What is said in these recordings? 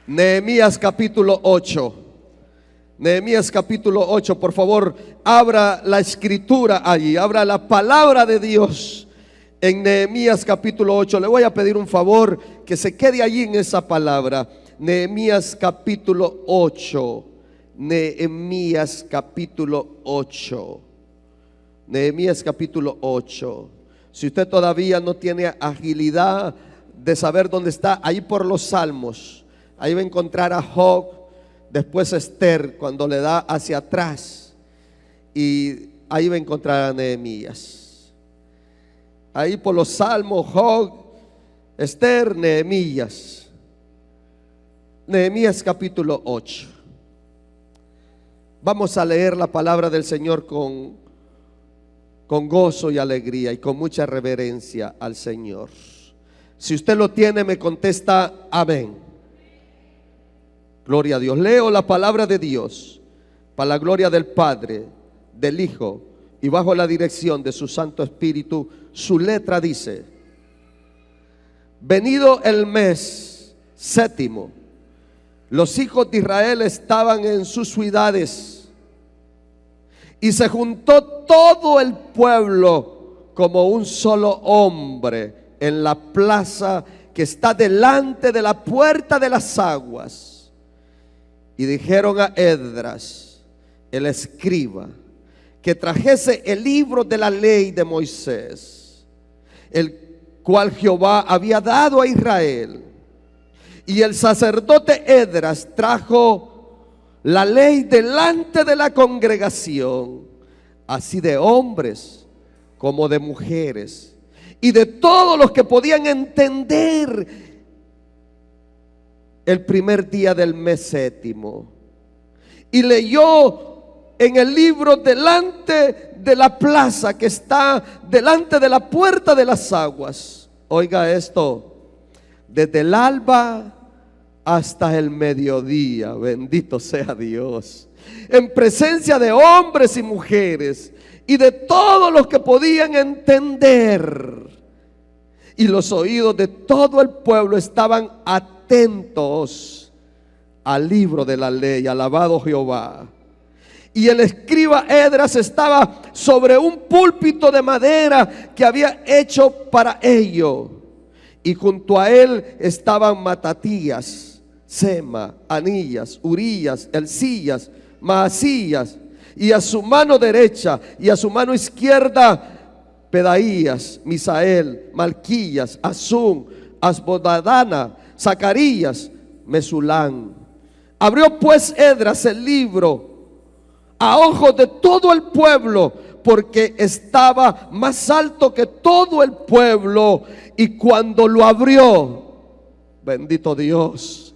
Nehemías capítulo 8. Nehemías capítulo 8, por favor, abra la escritura allí, abra la palabra de Dios en Nehemías capítulo 8. Le voy a pedir un favor, que se quede allí en esa palabra. Nehemías capítulo 8. Nehemías capítulo 8. Nehemías capítulo 8. Si usted todavía no tiene agilidad de saber dónde está, ahí por los Salmos, ahí va a encontrar a Job, después Esther, cuando le da hacia atrás, y ahí va a encontrar a Nehemías. Ahí por los Salmos, Job, Esther, Nehemías. Nehemías capítulo 8. Vamos a leer la palabra del Señor con gozo y alegría y con mucha reverencia al Señor. Si usted lo tiene, me contesta amén. Gloria a Dios. Leo la palabra de Dios para la gloria del Padre, del Hijo y bajo la dirección de su Santo Espíritu. Su letra dice: venido el mes séptimo, los hijos de Israel estaban en sus ciudades, y se juntó todo el pueblo como un solo hombre en la plaza que está delante de la puerta de las aguas. Y dijeron a Esdras, el escriba, que trajese el libro de la ley de Moisés, el cual Jehová había dado a Israel. Y el sacerdote Esdras trajo la ley delante de la congregación, así de hombres como de mujeres, y de todos los que podían entender, el primer día del mes séptimo. Y leyó en el libro delante de la plaza que está delante de la puerta de las aguas. Oiga esto: desde el alba hasta el mediodía, bendito sea Dios, en presencia de hombres y mujeres y de todos los que podían entender. Y los oídos de todo el pueblo estaban atentos al libro de la ley. Alabado Jehová. Y el escriba Esdras estaba sobre un púlpito de madera que había hecho para ello, y junto a él estaban Matatías, Sema, Anías, Urías, Elcías, Maasías, y a su mano derecha y a su mano izquierda Pedaías, Misael, Malquías, Asum, Asbodadana, Zacarías, Mesulán. Abrió pues Esdras el libro a ojos de todo el pueblo, porque estaba más alto que todo el pueblo. Y cuando lo abrió, bendito Dios,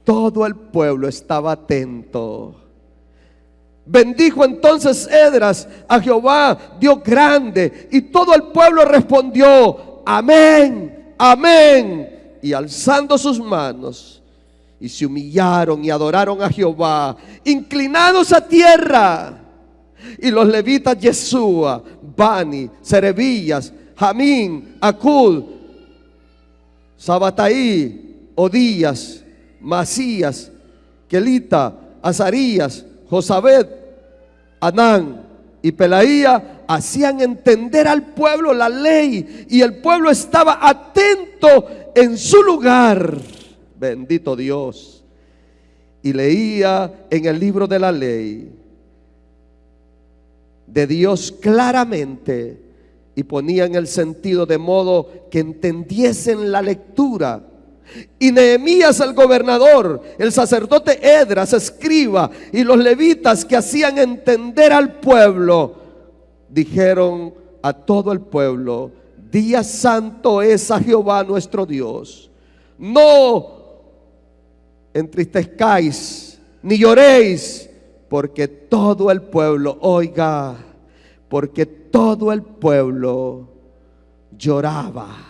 todo el pueblo estaba atento. Bendijo entonces Esdras a Jehová, Dios grande, y todo el pueblo respondió: amén, amén. Y alzando sus manos, y se humillaron y adoraron a Jehová, inclinados a tierra. Y los levitas Yeshua, Bani, Serebillas, Jamín, Acud, Sabataí, Odías, Masías, Kelita, Azarías, Josabed, Anán y Pelaía hacían entender al pueblo la ley, y el pueblo estaba atento en su lugar. Bendito Dios. Y leía en el libro de la ley de Dios claramente, y ponían el sentido de modo que entendiesen la lectura. Y Nehemías el gobernador, el sacerdote Esdras escriba, y los levitas que hacían entender al pueblo, dijeron a todo el pueblo: día santo es a Jehová nuestro Dios. No entristezcáis ni lloréis, porque todo el pueblo, oiga, porque todo el pueblo lloraba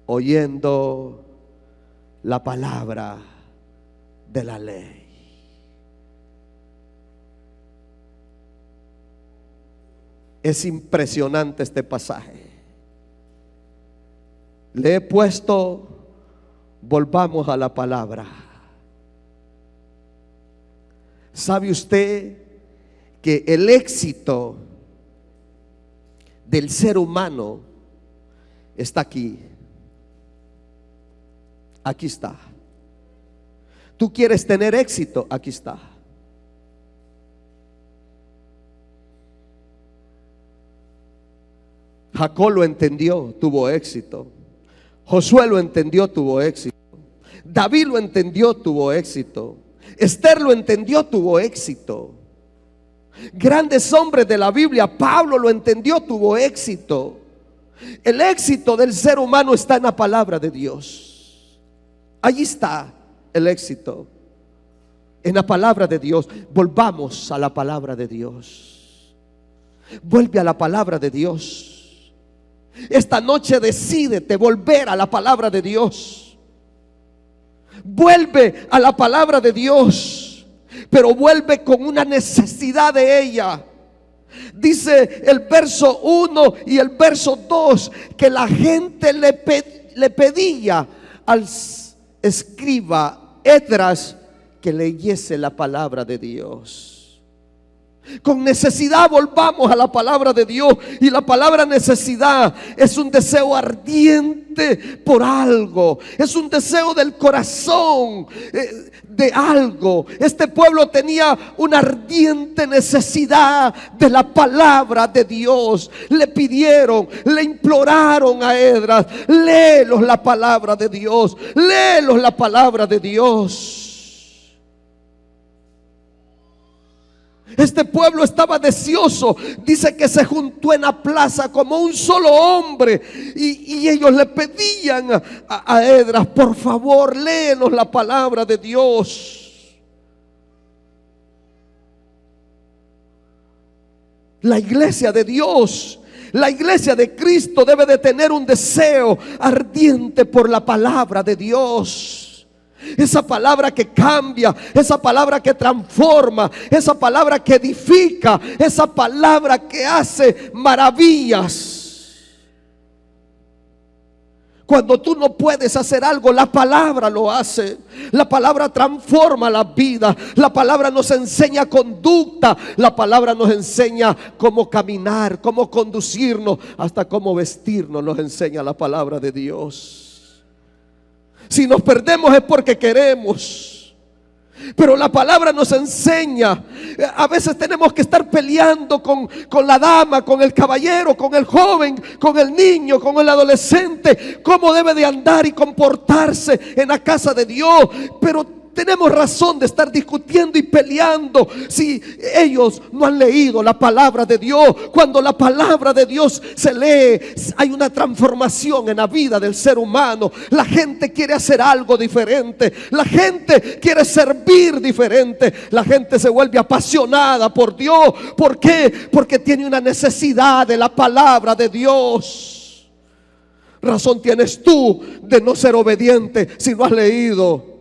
oyendo la palabra de la ley. Es impresionante este pasaje. Le he puesto volvamos a la palabra. ¿Sabe usted que el éxito del ser humano está aquí? Aquí está. ¿Tú quieres tener éxito? Aquí está. Jacob lo entendió, tuvo éxito. Josué lo entendió, tuvo éxito. David lo entendió, tuvo éxito. Esther lo entendió, tuvo éxito. Grandes hombres de la Biblia, Pablo lo entendió, tuvo éxito. El éxito del ser humano está en la palabra de Dios. Allí está el éxito, en la palabra de Dios. Volvamos a la palabra de Dios. Vuelve a la palabra de Dios. Esta noche decídete volver a la palabra de Dios. Vuelve a la palabra de Dios, pero vuelve con una necesidad de ella. Dice el verso 1 y el verso 2 que la gente le pedía al escriba Esdras que leyese la palabra de Dios. Con necesidad volvamos a la palabra de Dios. Y la palabra necesidad es un deseo ardiente por algo. Es un deseo del corazón de algo. Este pueblo tenía una ardiente necesidad de la palabra de Dios. Le pidieron, le imploraron a Esdras: léelos la palabra de Dios, léelos la palabra de Dios. Este pueblo estaba deseoso. Dice que se juntó en la plaza como un solo hombre. Y ellos le pedían a Esdras: por favor, léenos la palabra de Dios. La iglesia de Dios, la iglesia de Cristo debe de tener un deseo ardiente por la palabra de Dios. Esa palabra que cambia, esa palabra que transforma, esa palabra que edifica, esa palabra que hace maravillas. Cuando tú no puedes hacer algo, la palabra lo hace. La palabra transforma la vida. La palabra nos enseña conducta. La palabra nos enseña cómo caminar, cómo conducirnos, hasta cómo vestirnos. Nos enseña la palabra de Dios. Si nos perdemos es porque queremos, pero la palabra nos enseña. A veces tenemos que estar peleando con la dama, con el caballero, con el joven, con el niño, con el adolescente, cómo debe de andar y comportarse en la casa de Dios. Pero tenemos razón de estar discutiendo y peleando si ellos no han leído la palabra de Dios. Cuando la palabra de Dios se lee, hay una transformación en la vida del ser humano. La gente quiere hacer algo diferente. La gente quiere servir diferente. La gente se vuelve apasionada por Dios. ¿Por qué? Porque tiene una necesidad de la palabra de Dios. Razón tienes tú de no ser obediente si no has leído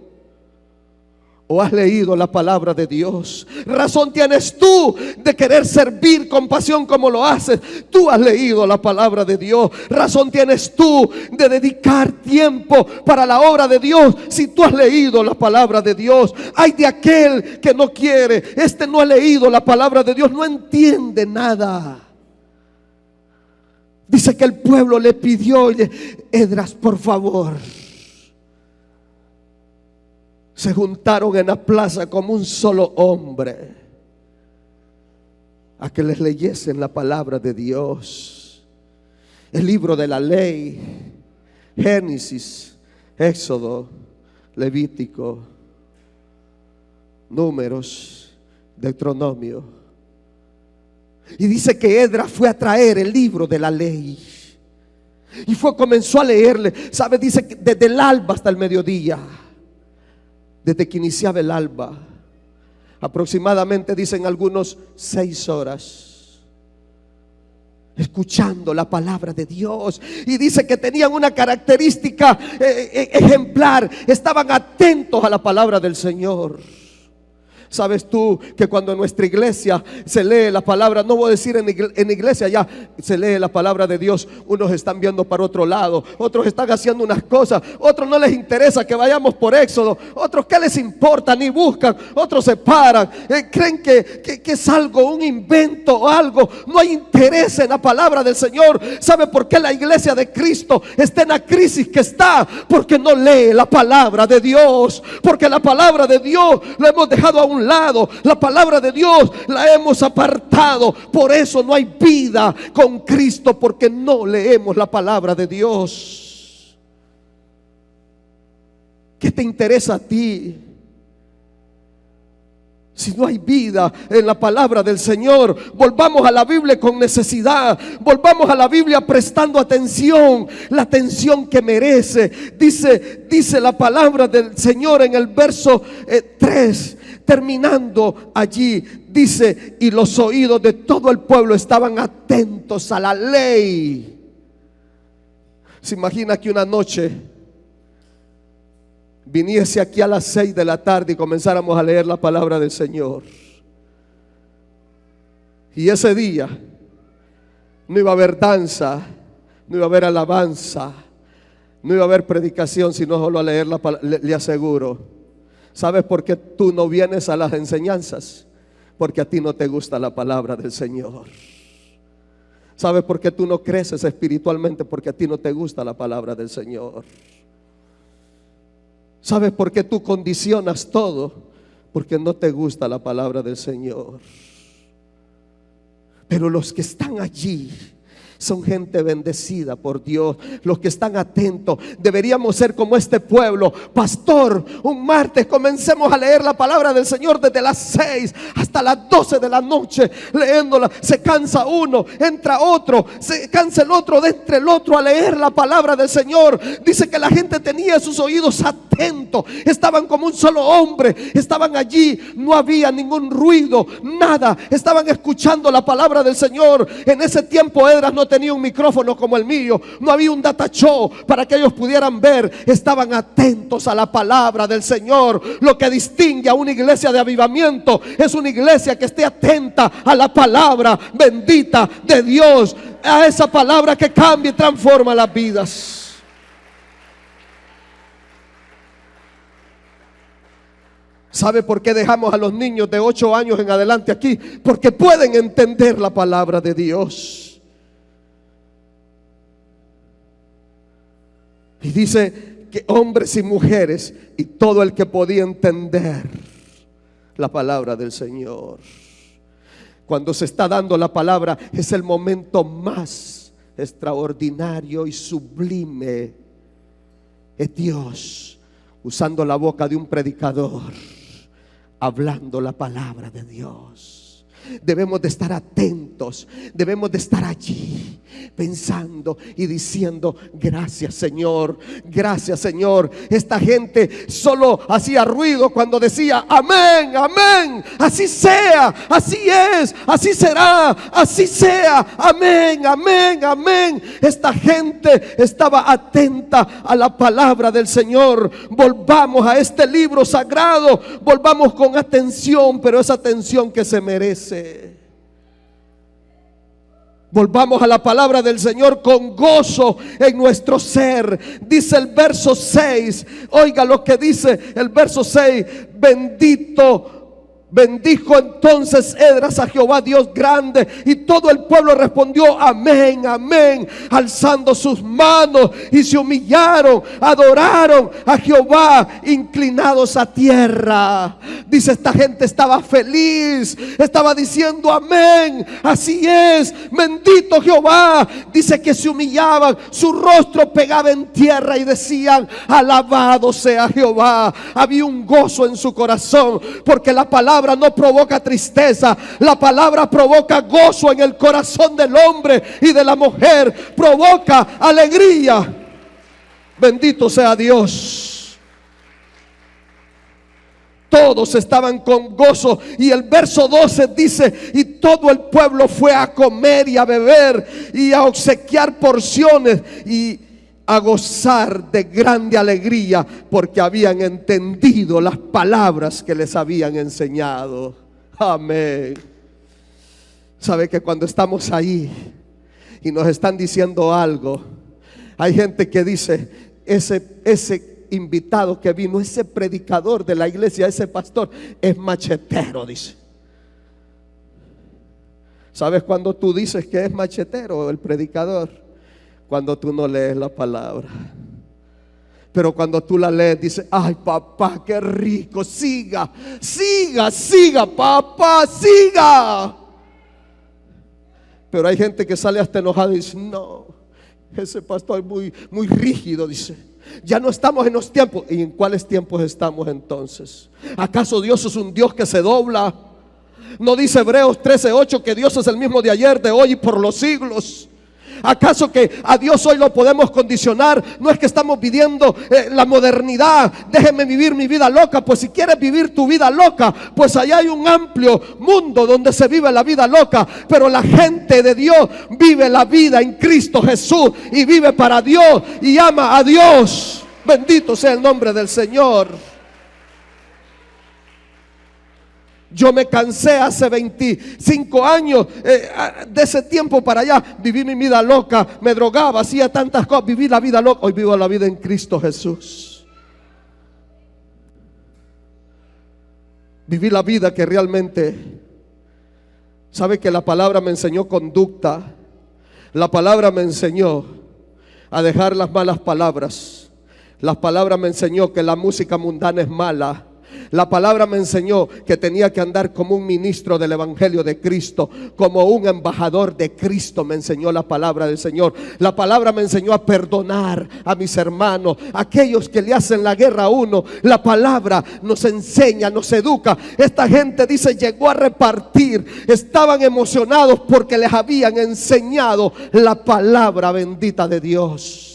o has leído la palabra de Dios. Razón tienes tú de querer servir con pasión como lo haces. Tú has leído la palabra de Dios. Razón tienes tú de dedicar tiempo para la obra de Dios si tú has leído la palabra de Dios. Hay de aquel que no quiere. Este no ha leído la palabra de Dios, no entiende nada. Dice que el pueblo le pidió: Esdras, por favor. Se juntaron en la plaza como un solo hombre a que les leyesen la palabra de Dios. El libro de la ley: Génesis, Éxodo, Levítico, Números, Deuteronomio. Y dice que Esdras fue a traer el libro de la ley y comenzó a leerle. ¿Sabe? Dice que desde el alba hasta el mediodía. Desde que iniciaba el alba, aproximadamente, dicen algunos, 6 horas, escuchando la palabra de Dios. Y dice que tenían una característica ejemplar: estaban atentos a la palabra del Señor. Sabes tú que cuando en nuestra iglesia se lee la palabra, no voy a decir en iglesia ya se lee la palabra de Dios, unos están viendo para otro lado, otros están haciendo unas cosas, otros no les interesa que vayamos por Éxodo, otros que les importa, ni buscan, otros se paran, creen que es algo, un invento o algo. No hay interés en la palabra del Señor. ¿Sabe por qué la iglesia de Cristo está en la crisis que está? Porque no lee la palabra de Dios, porque la palabra de Dios la hemos dejado a un lado, la palabra de Dios la hemos apartado. Por eso no hay vida con Cristo, porque no leemos la palabra de Dios. ¿Qué te interesa a ti si no hay vida en la palabra del Señor? Volvamos a la Biblia con necesidad, volvamos a la Biblia prestando atención, la atención que merece. Dice la palabra del Señor en el verso 3, terminando allí, dice: y los oídos de todo el pueblo estaban atentos a la ley. ¿Se imagina que una noche viniese aquí a las 6 de la tarde y comenzáramos a leer la palabra del Señor? Y ese día no iba a haber danza, no iba a haber alabanza, no iba a haber predicación, sino solo a leer la palabra. Le aseguro. ¿Sabes por qué tú no vienes a las enseñanzas? Porque a ti no te gusta la palabra del Señor. ¿Sabes por qué tú no creces espiritualmente? Porque a ti no te gusta la palabra del Señor. ¿Sabes por qué tú condicionas todo? Porque no te gusta la palabra del Señor. Pero los que están allí son gente bendecida por Dios, los que están atentos. Deberíamos ser como este pueblo. Pastor, un martes comencemos a leer la palabra del Señor desde las 6 hasta las 12 de la noche leyéndola. Se cansa uno, entra otro, se cansa el otro, entra el otro a leer la palabra del Señor. Dice que la gente tenía sus oídos atentos, estaban como un solo hombre, estaban allí, no había ningún ruido, nada, estaban escuchando la palabra del Señor. En ese tiempo Edras no tenía un micrófono como el mío, no había un data show para que ellos pudieran ver. Estaban atentos a la palabra del Señor. Lo que distingue a una iglesia de avivamiento es una iglesia que esté atenta a la palabra bendita de Dios, a esa palabra que cambia y transforma las vidas. ¿Sabe por qué dejamos a los niños de 8 años en adelante aquí? Porque pueden entender la palabra de Dios. Y dice que hombres y mujeres y todo el que podía entender la palabra del Señor. Cuando se está dando la palabra es el momento más extraordinario y sublime. Es Dios usando la boca de un predicador, hablando la palabra de Dios. Debemos de estar atentos, debemos de estar allí pensando y diciendo: gracias Señor, gracias Señor. Esta gente solo hacía ruido cuando decía amén, amén, así sea, así es, así será, así sea, amén, amén, amén. Esta gente estaba atenta a la palabra del Señor. Volvamos a este libro sagrado, volvamos con atención, pero esa atención que se merece. Volvamos a la palabra del Señor con gozo en nuestro ser. Dice el verso 6, oiga lo que dice el verso 6: bendijo entonces Edras a Jehová Dios grande, y todo el pueblo respondió amén, amén, alzando sus manos, y se humillaron, adoraron a Jehová inclinados a tierra. Dice, esta gente estaba feliz, estaba diciendo amén, así es, bendito Jehová. Dice que se humillaban, su rostro pegaba en tierra y decían alabado sea Jehová. Había un gozo en su corazón, porque la palabra no provoca tristeza, la palabra provoca gozo en el corazón del hombre y de la mujer, provoca alegría. Bendito sea Dios. Todos estaban con gozo. Y el verso 12 dice: y todo el pueblo fue a comer y a beber y a obsequiar porciones. Y a gozar de grande alegría porque habían entendido las palabras que les habían enseñado. Amén. Sabe que cuando estamos ahí y nos están diciendo algo, hay gente que dice, ese invitado que vino, ese predicador de la iglesia, ese pastor es machetero, dice. ¿Sabes cuando tú dices que es machetero el predicador? Cuando tú no lees la palabra. Pero cuando tú la lees, dices, ay papá, qué rico, siga, siga, siga, papá, siga. Pero hay gente que sale hasta enojada y dice, no, ese pastor es muy rígido, dice. Ya no estamos en los tiempos. ¿Y en cuáles tiempos estamos entonces? ¿Acaso Dios es un Dios que se dobla? ¿No dice Hebreos 13:8 que Dios es el mismo de ayer, de hoy y por los siglos? ¿Acaso que a Dios hoy lo podemos condicionar? No es que estamos pidiendo la modernidad. Déjeme vivir mi vida loca. Pues si quieres vivir tu vida loca, pues allá hay un amplio mundo donde se vive la vida loca. Pero la gente de Dios vive la vida en Cristo Jesús y vive para Dios y ama a Dios. Bendito sea el nombre del Señor. Yo me cansé hace 25 años, de ese tiempo para allá, viví mi vida loca, me drogaba, hacía tantas cosas, viví la vida loca. Hoy vivo la vida en Cristo Jesús. Viví la vida que realmente, sabe que la palabra me enseñó conducta. La palabra me enseñó a dejar las malas palabras. La palabra me enseñó que la música mundana es mala. La palabra me enseñó que tenía que andar como un ministro del evangelio de Cristo, como un embajador de Cristo. Me enseñó la palabra del Señor. La palabra me enseñó a perdonar a mis hermanos, aquellos que le hacen la guerra a uno. La palabra nos enseña, nos educa. Esta gente dice, llegó a repartir. Estaban emocionados porque les habían enseñado la palabra bendita de Dios.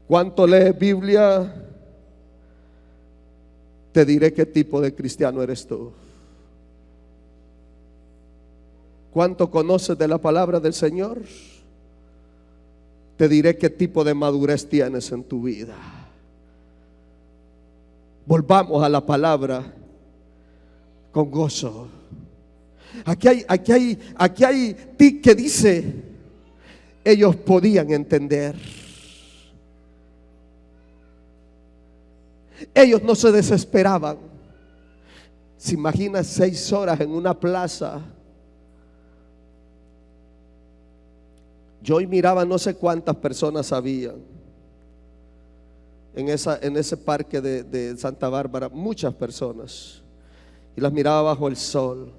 ¿Cuánto lees Biblia? Te diré qué tipo de cristiano eres tú. ¿Cuánto conoces de la palabra del Señor? Te diré qué tipo de madurez tienes en tu vida. Volvamos a la palabra con gozo. Aquí hay tic que dice, ellos podían entender. Ellos no se desesperaban. ¿Se imagina 6 horas en una plaza? Yo hoy miraba no sé cuántas personas había en ese parque de Santa Bárbara. Muchas personas. Y las miraba bajo el sol.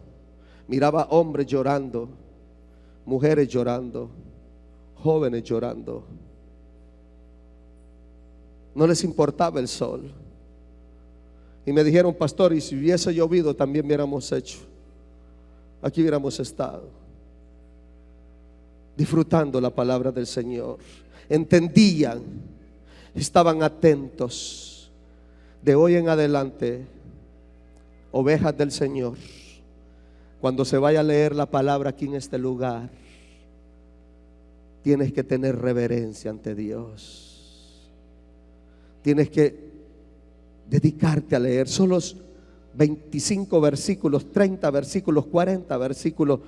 Miraba hombres llorando, mujeres llorando, jóvenes llorando. No les importaba el sol. Y me dijeron, pastor, y si hubiese llovido también hubiéramos hecho. Aquí hubiéramos estado disfrutando la palabra del Señor. Entendían, estaban atentos. De hoy en adelante, ovejas del Señor, cuando se vaya a leer la palabra aquí en este lugar, tienes que tener reverencia ante Dios. Tienes que dedicarte a leer. Son los 25 versículos, 30 versículos, 40 versículos,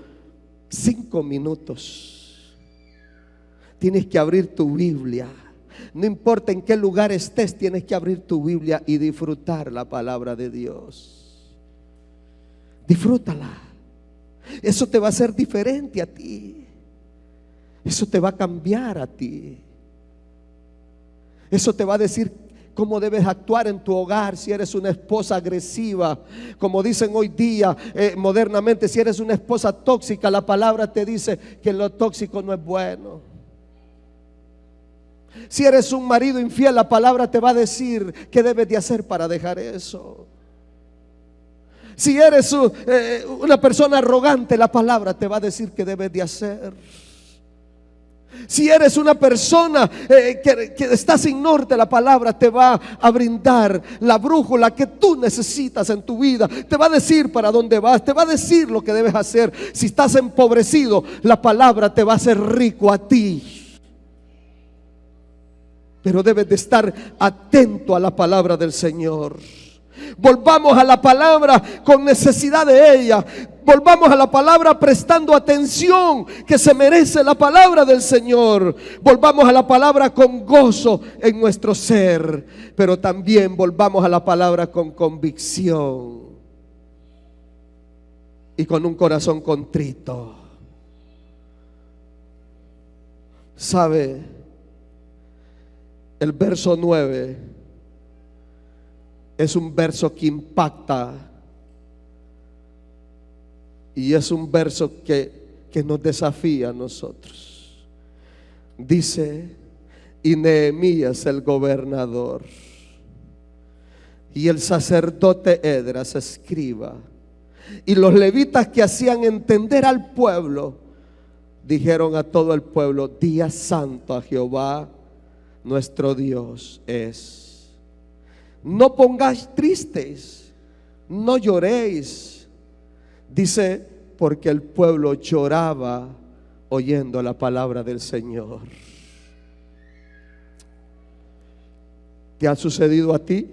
5 minutos. Tienes que abrir tu Biblia. No importa en qué lugar estés, tienes que abrir tu Biblia y disfrutar la palabra de Dios. Disfrútala. Eso te va a hacer diferente a ti. Eso te va a cambiar a ti. Eso te va a decir cómo debes actuar en tu hogar. Si eres una esposa agresiva, como dicen hoy día modernamente, si eres una esposa tóxica, la palabra te dice que lo tóxico no es bueno. Si eres un marido infiel, la palabra te va a decir qué debes de hacer para dejar eso. Si eres una persona arrogante, la palabra te va a decir qué debes de hacer. Si eres una persona que está sin norte, la palabra te va a brindar la brújula que tú necesitas en tu vida. Te va a decir para dónde vas, te va a decir lo que debes hacer. Si estás empobrecido, la palabra te va a hacer rico a ti. Pero debes de estar atento a la palabra del Señor. Volvamos a la palabra con necesidad de ella. Volvamos a la palabra prestando atención que se merece la palabra del Señor. Volvamos a la palabra con gozo en nuestro ser, pero también volvamos a la palabra con convicción y con un corazón contrito. ¿Sabe? El verso 9 es un verso que impacta y es un verso que nos desafía a nosotros. Dice: y Nehemías el gobernador y el sacerdote Esdras escriba y los levitas que hacían entender al pueblo dijeron a todo el pueblo: día santo a Jehová nuestro Dios es. No pongáis tristes, no lloréis. Dice, porque el pueblo lloraba oyendo la palabra del Señor. ¿Te ha sucedido a ti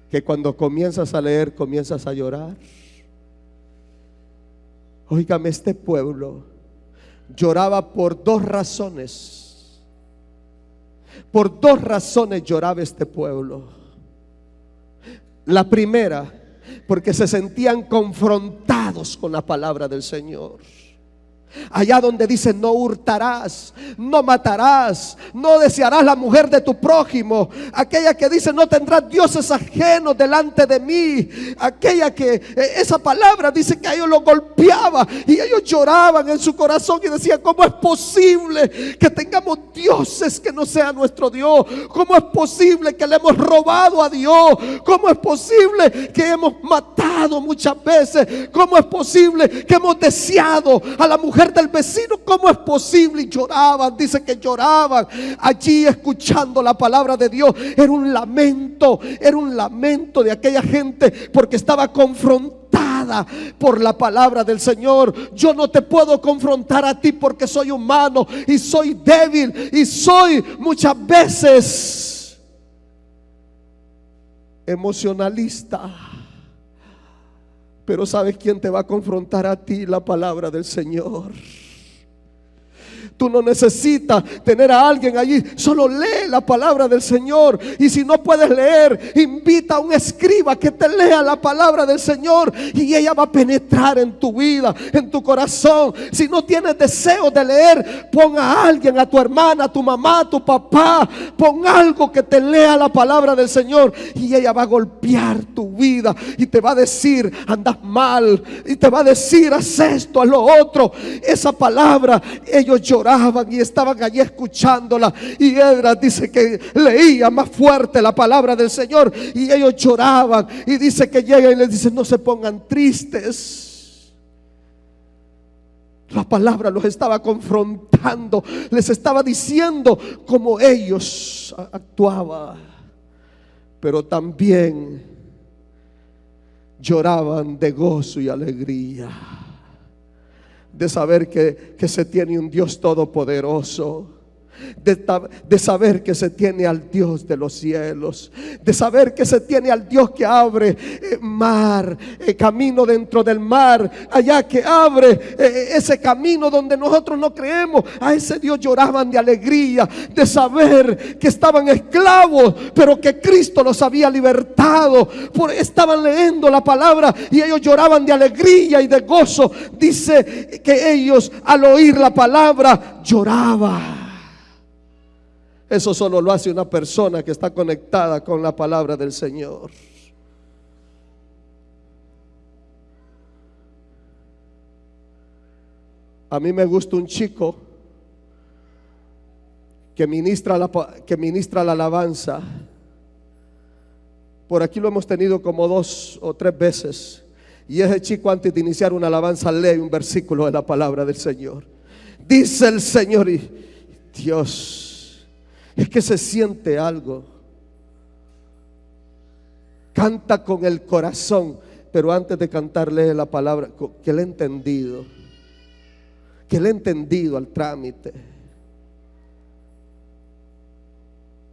que cuando comienzas a leer comienzas a llorar? Óigame, este pueblo lloraba por dos razones. Por dos razones lloraba este pueblo. La primera, porque se sentían confrontados con la palabra del Señor. Allá donde dice: no hurtarás, no matarás, no desearás la mujer de tu prójimo. Aquella que dice: no tendrás dioses ajenos delante de mí. Aquella que esa palabra dice que a ellos los golpeaba y ellos lloraban en su corazón y decían: ¿cómo es posible que tengamos dioses que no sean nuestro Dios? ¿Cómo es posible que le hemos robado a Dios? ¿Cómo es posible que hemos matado muchas veces? ¿Cómo es posible que hemos deseado a la mujer del vecino? ¿Cómo es posible? Y lloraban, dice que lloraban allí escuchando la palabra de Dios. Era un lamento de aquella gente porque estaba confrontada por la palabra del Señor. Yo no te puedo confrontar a ti porque soy humano y soy débil y soy muchas veces emocionalista. Pero ¿sabes quién te va a confrontar a ti? La palabra del Señor. Tú no necesitas tener a alguien allí, solo lee la palabra del Señor. Y si no puedes leer, invita a un escriba que te lea la palabra del Señor y ella va a penetrar en tu vida, en tu corazón. Si no tienes deseo de leer, pon a alguien, a tu hermana, a tu mamá, a tu papá, pon algo que te lea la palabra del Señor y ella va a golpear tu vida y te va a decir: andas mal, y te va a decir: haz esto, haz lo otro. Esa palabra, ellos lloraban y estaban allí escuchándola. Y Esdras dice que leía más fuerte la palabra del Señor y ellos lloraban. Y dice que llega y les dice: no se pongan tristes. La palabra los estaba confrontando, les estaba diciendo cómo ellos actuaban, pero también lloraban de gozo y alegría de saber que se tiene un Dios todopoderoso, de saber que se tiene al Dios de los cielos, de saber que se tiene al Dios que abre mar, camino dentro del mar, allá que abre ese camino donde nosotros no creemos. A ese Dios lloraban de alegría, de saber que estaban esclavos, pero que Cristo los había libertado. Estaban leyendo la palabra y ellos lloraban de alegría y de gozo. Dice que ellos al oír la palabra lloraban. Eso solo lo hace una persona que está conectada con la palabra del Señor. A mí me gusta un chico que ministra la alabanza. Por aquí lo hemos tenido como 2 o 3 veces. Y ese chico, antes de iniciar una alabanza, lee un versículo de la palabra del Señor. Dice el Señor, y Dios, es que se siente algo. Canta con el corazón, pero antes de cantar lee la palabra, que le he entendido, al trámite.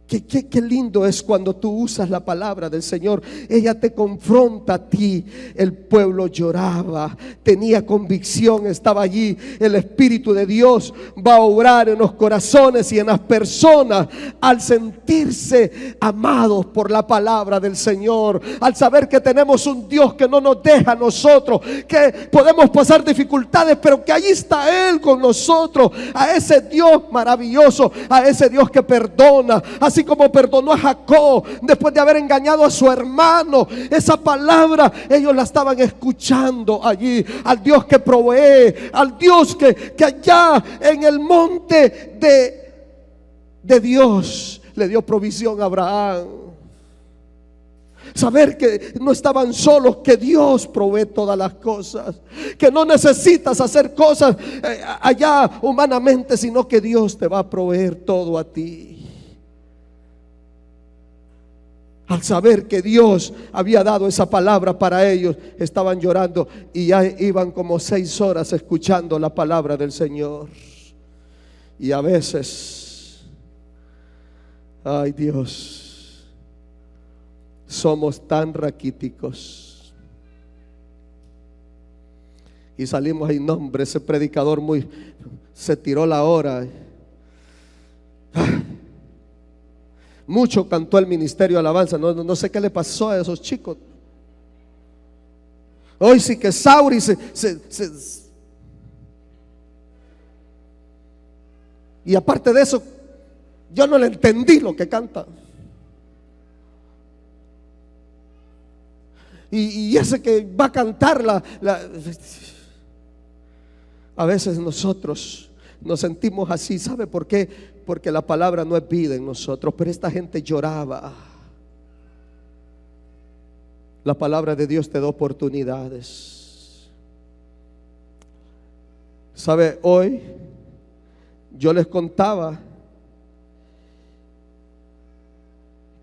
Qué lindo es cuando tú usas la palabra del Señor. Ella te confronta a ti. El pueblo lloraba, tenía convicción, estaba allí. El Espíritu de Dios va a obrar en los corazones y en las personas al sentirse amados por la palabra del Señor, al saber que tenemos un Dios que no nos deja a nosotros, que podemos pasar dificultades, pero que allí está Él con nosotros. A ese Dios maravilloso, a ese Dios que perdona, así como perdonó a Jacob después de haber engañado a su hermano. Esa palabra ellos la estaban escuchando allí, al Dios que provee, al Dios que allá en el monte de Dios le dio provisión a Abraham. Saber que no estaban solos, que Dios provee todas las cosas, que no necesitas hacer cosas allá humanamente, sino que Dios te va a proveer todo a ti. Al saber que Dios había dado esa palabra para ellos, estaban llorando y ya iban como 6 horas escuchando la palabra del Señor. Y a veces, ay Dios, somos tan raquíticos. Y salimos ahí, no hombre, ese predicador se tiró la hora. Mucho cantó el ministerio de alabanza. No sé qué le pasó a esos chicos. Hoy sí que Sauri y aparte de eso, yo no le entendí lo que canta. Y ese que va a cantar a veces nosotros nos sentimos así. ¿Sabe por qué? Porque la palabra no es vida en nosotros. Pero esta gente lloraba. La palabra de Dios te da oportunidades. ¿Sabe? Hoy yo les contaba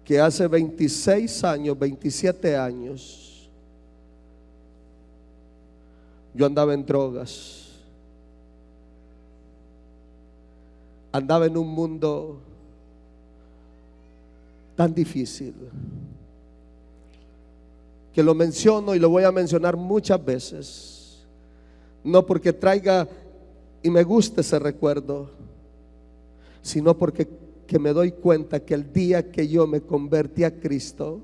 que hace 26 años, 27 años, yo andaba en drogas. Andaba en un mundo tan difícil que lo menciono y lo voy a mencionar muchas veces. No porque traiga y me guste ese recuerdo, sino porque me doy cuenta que el día que yo me convertí a Cristo,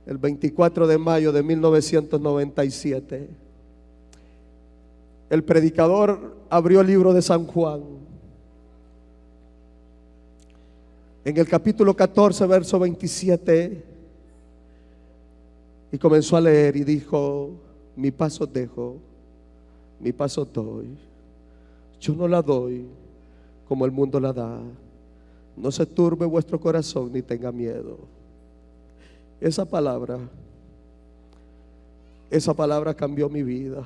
el 24 de mayo de 1997, el predicador abrió el libro de San Juan. En el capítulo 14, verso 27, y comenzó a leer y dijo: mi paz os dejo, mi paz os doy. Yo no la doy como el mundo la da. No se turbe vuestro corazón ni tenga miedo. Esa palabra cambió mi vida.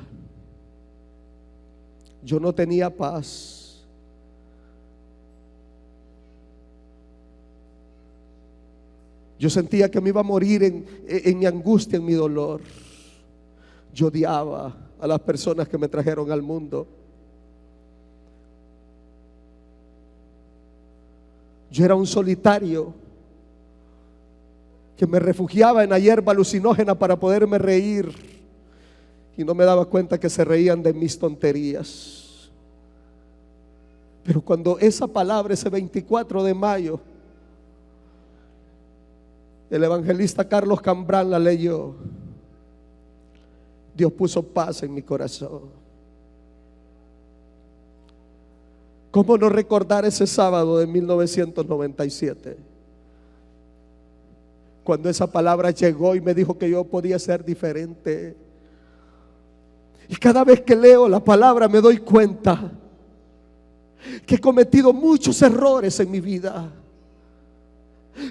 Yo no tenía paz. Yo sentía que me iba a morir en mi angustia, en mi dolor. Yo odiaba a las personas que me trajeron al mundo. Yo era un solitario que me refugiaba en la hierba alucinógena para poderme reír, y no me daba cuenta que se reían de mis tonterías. Pero cuando esa palabra, ese 24 de mayo, el evangelista Carlos Cambrán la leyó, Dios puso paz en mi corazón. ¿Cómo no recordar ese sábado de 1997? Cuando esa palabra llegó y me dijo que yo podía ser diferente. Y cada vez que leo la palabra me doy cuenta que he cometido muchos errores en mi vida.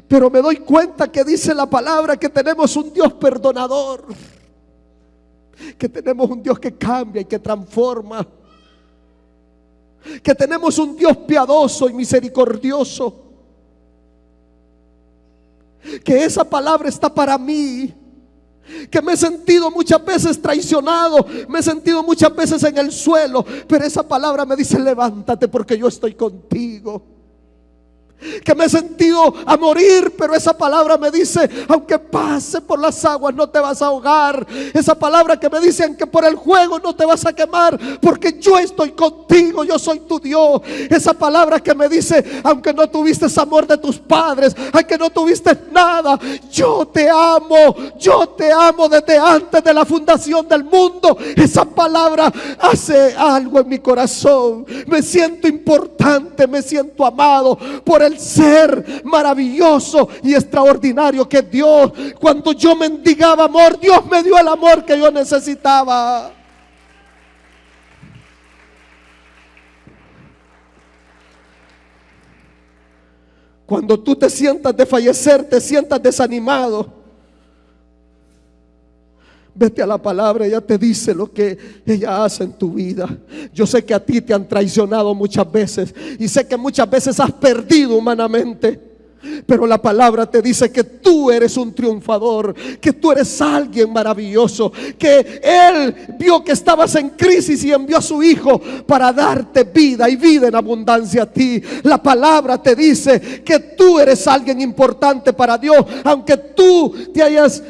Pero me doy cuenta que dice la palabra que tenemos un Dios perdonador, que tenemos un Dios que cambia y que transforma. que tenemos un Dios piadoso y misericordioso, que esa palabra está para mí, que me he sentido muchas veces traicionado, me he sentido muchas veces en el suelo, pero esa palabra me dice: levántate porque yo estoy contigo. Que me he sentido a morir, pero esa palabra me dice: aunque pase por las aguas no te vas a ahogar. Esa palabra que me dice: aunque por el fuego no te vas a quemar, porque yo estoy contigo, yo soy tu Dios. Esa palabra que me dice: aunque no tuviste amor de tus padres, aunque no tuviste nada, yo te amo desde antes de la fundación del mundo. Esa palabra hace algo en mi corazón. Me siento importante, me siento amado por el ser maravilloso y extraordinario que Dios. Cuando yo mendigaba amor, Dios me dio el amor que yo necesitaba. Cuando tú te sientas de fallecer, te sientas desanimado, vete a la palabra, ella te dice lo que ella hace en tu vida. Yo sé que a ti te han traicionado muchas veces y sé que muchas veces has perdido humanamente, pero la palabra te dice que tú eres un triunfador, que tú eres alguien maravilloso, que Él vio que estabas en crisis y envió a su Hijo para darte vida y vida en abundancia a ti. La palabra te dice que tú eres alguien importante para Dios, aunque tú te hayas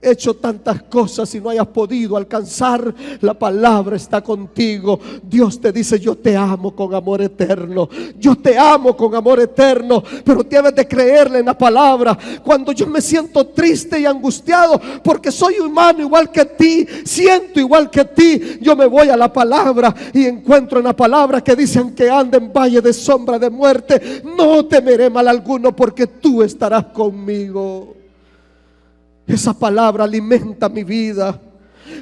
hecho tantas cosas y no hayas podido alcanzar, la palabra está contigo. Dios te dice: yo te amo con amor eterno, yo te amo con amor eterno, pero debes de creerle en la palabra. Cuando yo me siento triste y angustiado porque soy humano igual que ti, siento igual que ti, yo me voy a la palabra y encuentro en la palabra que dicen: que ande en valle de sombra de muerte, no temeré mal alguno porque tú estarás conmigo. Esa palabra alimenta mi vida.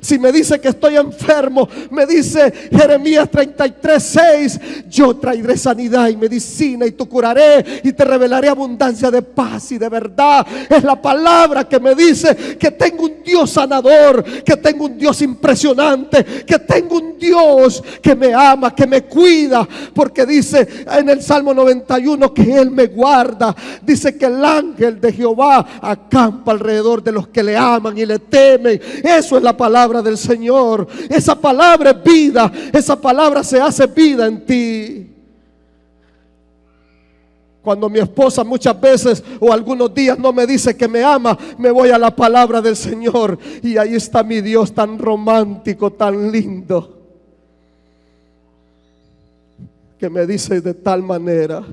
Si me dice que estoy enfermo, me dice Jeremías 33:6: yo traeré sanidad y medicina y te curaré y te revelaré abundancia de paz y de verdad. Es la palabra que me dice que tengo un Dios sanador, que tengo un Dios impresionante, que tengo un Dios que me ama, que me cuida, porque dice en el Salmo 91 que Él me guarda. Dice que el ángel de Jehová acampa alrededor de los que le aman y le temen. Eso es la palabra del Señor. Esa palabra es vida. Esa palabra se hace vida en ti. Cuando mi esposa muchas veces o algunos días no me dice que me ama, me voy a la palabra del Señor y ahí está mi Dios tan romántico, tan lindo, que me dice: de tal manera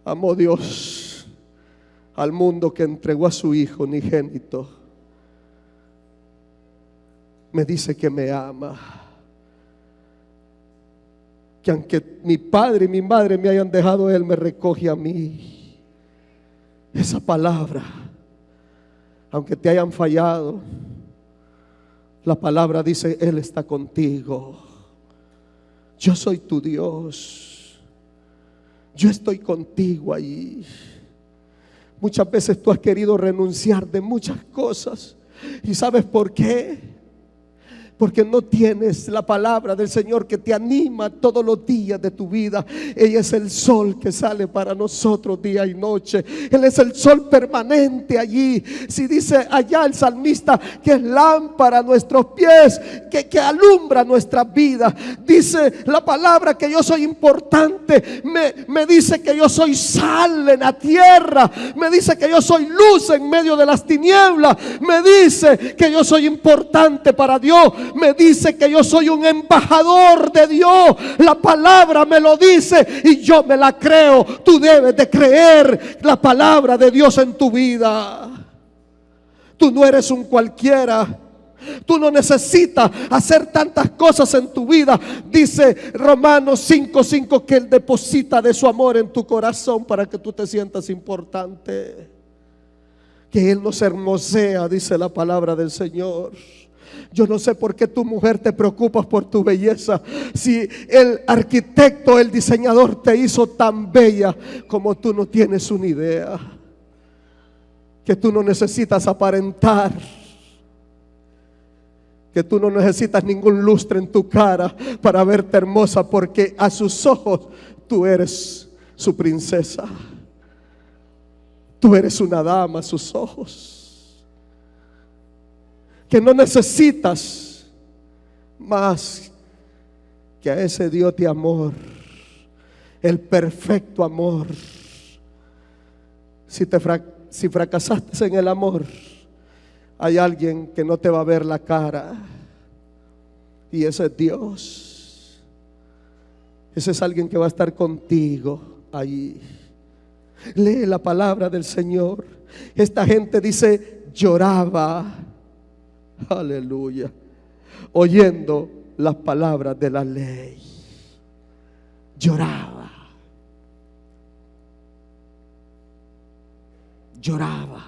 amó Dios al mundo que entregó a su Hijo unigénito. Me dice que me ama, que aunque mi padre y mi madre me hayan dejado, Él me recoge a mí. Esa palabra, aunque te hayan fallado, la palabra dice: Él está contigo. Yo soy tu Dios, yo estoy contigo ahí. Muchas veces tú has querido renunciar de muchas cosas. ¿Y sabes por qué? Porque no tienes la palabra del Señor que te anima todos los días de tu vida. Ella es el sol que sale para nosotros día y noche. Él es el sol permanente allí. Si dice allá el salmista que es lámpara a nuestros pies, que alumbra nuestra vida. Dice la palabra que yo soy importante. Me dice que yo soy sal en la tierra. Me dice que yo soy luz en medio de las tinieblas. Me dice que yo soy importante para Dios. Me dice que yo soy un embajador de Dios. La palabra me lo dice y yo me la creo. Tú debes de creer la palabra de Dios en tu vida. Tú no eres un cualquiera. Tú no necesitas hacer tantas cosas en tu vida. Dice Romanos 5:5 que Él deposita de su amor en tu corazón para que tú te sientas importante. Que Él nos hermosea, dice la palabra del Señor. Yo no sé por qué tu mujer te preocupas por tu belleza. Si el arquitecto, el diseñador te hizo tan bella como tú no tienes una idea. Que tú no necesitas aparentar. que tú no necesitas ningún lustre en tu cara para verte hermosa, porque a sus ojos tú eres su princesa. Tú eres una dama a sus ojos, que no necesitas más que a ese Dios de amor, el perfecto amor. Si fracasaste en el amor, hay alguien que no te va a ver la cara, y ese es Dios. Ese es alguien que va a estar contigo allí. Lee la palabra del Señor. Esta gente dice lloraba, aleluya, oyendo las palabras de la ley. Lloraba, lloraba.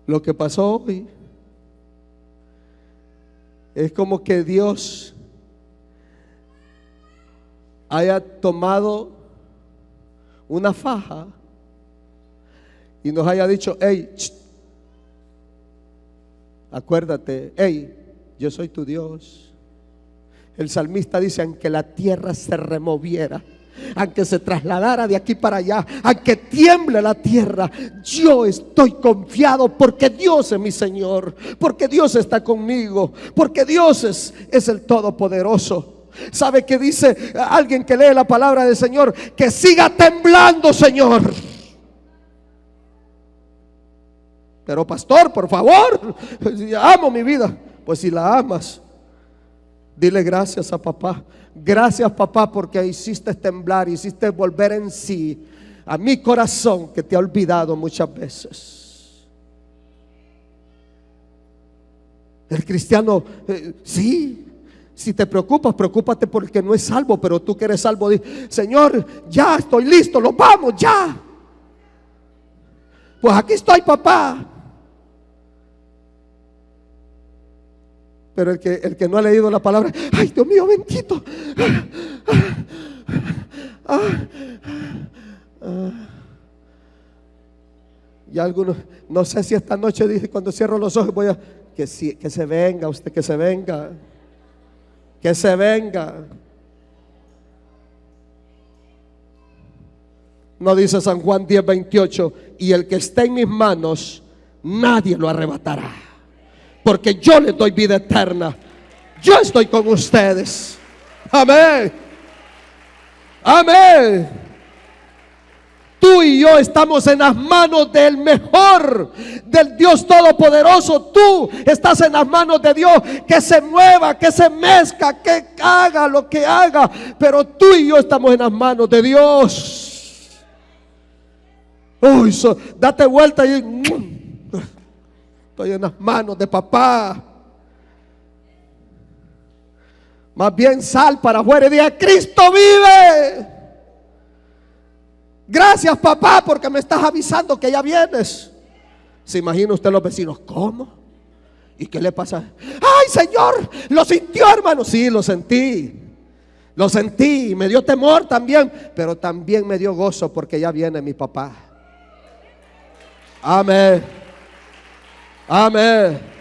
Lo que pasó hoy es como que Dios haya tomado una faja y nos haya dicho: hey, acuérdate, hey, yo soy tu Dios. El salmista dice: aunque la tierra se removiera, aunque se trasladara de aquí para allá, aunque tiemble la tierra, yo estoy confiado, porque Dios es mi Señor, porque Dios está conmigo, porque Dios es el Todopoderoso. ¿Sabe qué dice alguien que lee la palabra del Señor? Que siga temblando, Señor. Pero pastor, por favor, amo mi vida. Pues si la amas, dile gracias a papá. Gracias, papá, porque hiciste temblar, hiciste volver en sí a mi corazón, que te ha olvidado muchas veces. El cristiano, sí, si te preocupas, preocúpate porque no es salvo, pero tú que eres salvo, di: Señor, ya estoy listo, nos vamos, ya. Pues aquí estoy, papá. Pero el que no ha leído la palabra, ay, Dios mío, bendito. Y algunos, no sé si esta noche, dije, cuando cierro los ojos, voy a que se venga usted, que se venga, que se venga. No dice San Juan 10:28: y el que esté en mis manos, nadie lo arrebatará, porque yo les doy vida eterna. Yo estoy con ustedes. Amén. Amén. Tú y yo estamos en las manos del mejor, del Dios Todopoderoso. Tú estás en las manos de Dios, que se mueva, que se mezcla, que haga lo que haga. Pero tú y yo estamos en las manos de Dios. Uy, date vuelta y estoy en las manos de papá. Más bien sal para afuera y diga: Cristo vive. Gracias, papá, porque me estás avisando que ya vienes. ¿Se imagina usted los vecinos? ¿Cómo? ¿Y qué le pasa? Ay, Señor, lo sintió, hermano. Sí, lo sentí. Lo sentí, me dio temor también, pero también me dio gozo porque ya viene mi papá. Amén. Amén.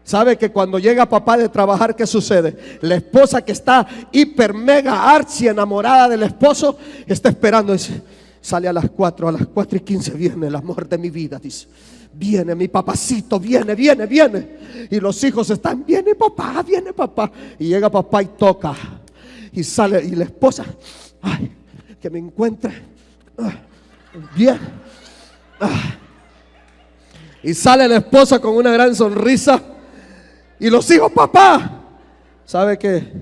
¿Sabe que cuando llega papá de trabajar, qué sucede? La esposa, que está hiper mega archi enamorada del esposo, está esperando. Dice, sale a las 4:15 viene el amor de mi vida. Dice, viene mi papacito, viene. Y los hijos están: viene papá. Y llega papá y toca. Y sale, y la esposa: ay, que me encuentre bien. Y sale la esposa con una gran sonrisa. Y los hijos: papá. ¿Sabe qué?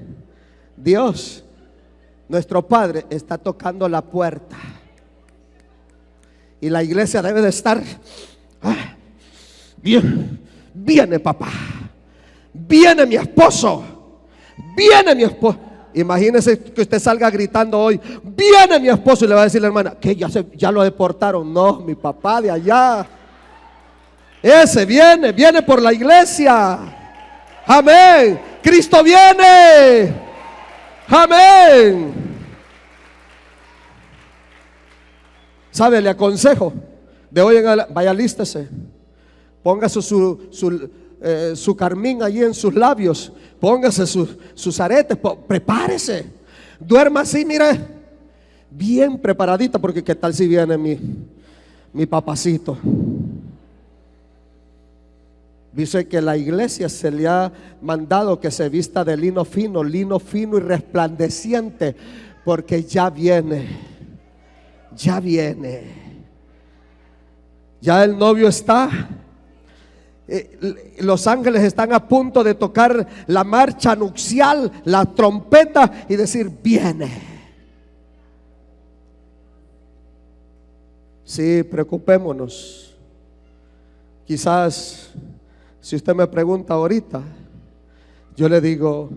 Dios, nuestro Padre, está tocando la puerta. Y la iglesia debe de estar: bien, viene papá. Viene mi esposo. Viene mi esposo. Imagínese que usted salga gritando hoy: viene mi esposo, y le va a decir la hermana: ¿qué? ¿Ya lo deportaron? No, mi papá de allá. Ese viene por la iglesia. Amén. Cristo viene. Amén. ¿Sabe? Le aconsejo, de hoy en adelante, vaya, lístese, póngase su carmín allí en sus labios, póngase sus aretes, prepárese, duerma así, mire, bien preparadita, porque qué tal si viene mi papacito. Dice que la iglesia se le ha mandado que se vista de lino fino y resplandeciente, porque ya viene, ya el novio está. Los ángeles están a punto de tocar la marcha nupcial, la trompeta, y decir: viene. Sí, preocupémonos. Quizás, si usted me pregunta ahorita, yo le digo: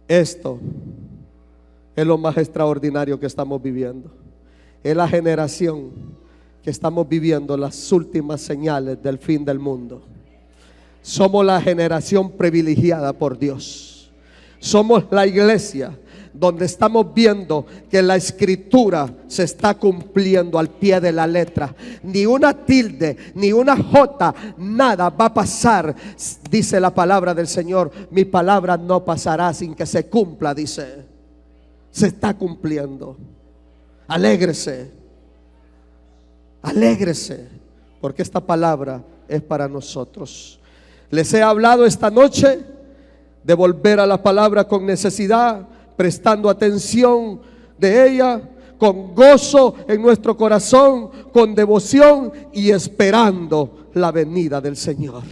esto es lo más extraordinario que estamos viviendo. Es la generación que estamos viviendo las últimas señales del fin del mundo. Somos la generación privilegiada por Dios. Somos la iglesia donde estamos viendo que la escritura se está cumpliendo al pie de la letra. Ni una tilde, ni una jota, nada va a pasar. Dice la palabra del Señor: mi palabra no pasará sin que se cumpla, dice. Se está cumpliendo. Alégrese. Alégrese, porque esta palabra es para nosotros. Les he hablado esta noche de volver a la palabra con necesidad, prestando atención de ella, con gozo en nuestro corazón, con devoción y esperando la venida del Señor.